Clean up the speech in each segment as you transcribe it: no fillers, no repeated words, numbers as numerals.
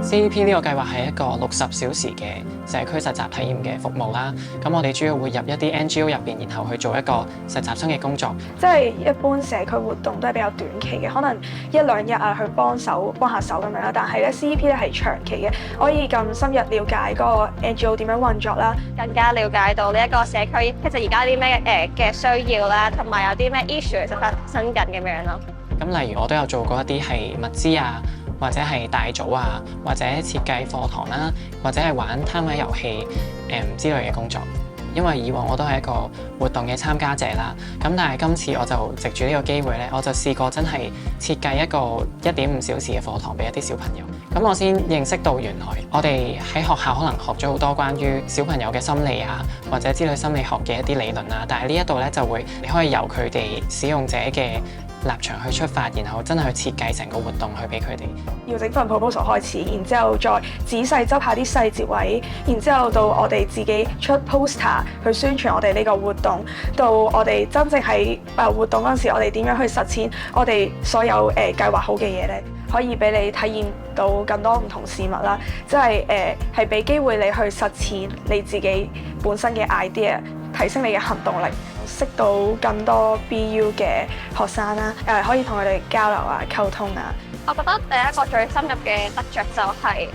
CEP 呢個計劃係一個60小時嘅社區實習體驗嘅服務啦。咁我哋主要會入一啲 NGO 入邊，然後去做一個實習生嘅工作。即係一般社區活動都係比較短期嘅，可能1-2日啊去幫下手咁樣啦。但係咧 CEP 咧係長期嘅，可以咁深入了解嗰個 NGO 點樣運作啦，更加了解到呢一個社區其實而家啲咩嘅需要啦，同埋有啲咩 issue 就發生緊咁樣咯。咁例如我都有做過一啲係物資啊，或者係大組啊，或者設計課堂啦，或者係玩攤位遊戲之類嘅工作。因為以往我都係一個活動嘅參加者啦，咁但係今次我就藉住呢個機會咧，我就試過真係設計一個1.5小時嘅課堂俾一啲小朋友，咁我先認識到原來我哋喺學校可能學咗好多關於小朋友嘅心理啊，或者之類心理學嘅一啲理論啊，但係呢一度咧就會你可以由佢哋使用者嘅立場去出發，然後真係去設計成個活動去俾佢哋。要整份 proposal 開始，然之後再仔細執下啲細節位，然之後到我哋自己出 poster 去宣傳我哋呢個活動，到我哋真正喺活動嗰陣時，我哋點樣去實踐我哋所有計劃好嘅嘢咧，可以俾你體驗到更多唔同事物啦，即係俾機會你去實踐你自己本身嘅 idea， 提升你嘅行動力。識到更多 BU 嘅學生啦，可以同佢哋交流啊、溝通啊。我覺得第一個最深入嘅得着就係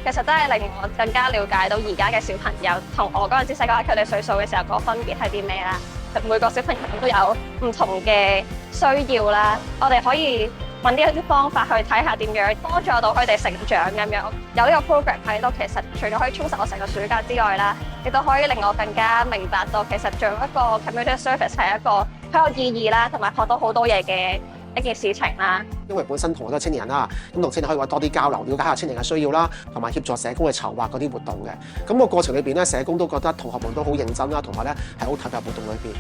其實真係令我更加了解到而家嘅小朋友同我嗰陣時細個喺佢哋歲數嘅時候個分別係啲咩啦。每個小朋友都有唔同嘅需要啦，我哋可以揾啲一啲方法去睇下點樣幫助到佢哋成長咁樣。有呢個 program 喺度，其實除咗可以充實我成個暑假之外啦，亦都可以令我更加明白到其實做一個 community service 係一個好有意義啦，同埋學到好多嘢嘅一件事情啦。因為本身同好多青年人啦，咁同青年可以揾多啲交流，了解下青年嘅需要啦，同埋協助社工去籌劃嗰啲活動嘅。咁個過程裏邊咧，社工都覺得同學們都好認真啦，同埋咧係好投入活動裏邊。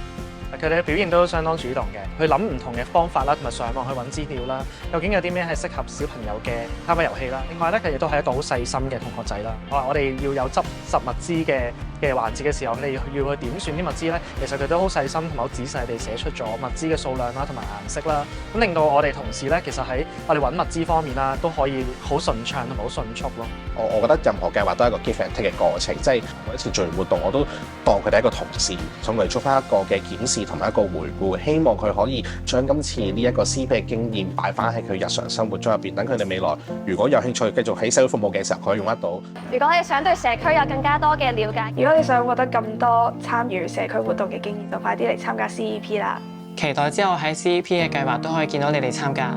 佢哋嘅表現都相當主動嘅，去諗唔同嘅方法啦，同埋上網去揾資料啦。究竟有啲咩係適合小朋友嘅攤位遊戲啦？另外咧，佢哋都係一個好細心嘅同學仔啦。我哋要有執拾物資嘅環節嘅時候，你要去點算啲物資咧，其實佢都好細心同埋好仔細地寫出咗物資嘅數量啦，同埋顏色啦。咁令到我哋同事咧，其實喺我哋揾物資方面啦，都可以好順暢同埋好迅速咯。我覺得任何計劃都係一個 give and take 嘅過程，即係每一次做完活動，我都當佢哋一個同事，從嚟做翻一個嘅檢視同埋一個回顧，希望佢可以將今次呢一個 CEP 嘅經驗擺翻喺佢日常生活中入邊，等佢哋未來如果有興趣繼續喺社會服務嘅時候，可以用得到。如果你想對社區有更加多嘅了解，如果你想獲得咁多參與社區活動嘅經驗，就快啲嚟參加 CEP 啦！期待之後喺 CEP 嘅計劃都可以見到你哋參加。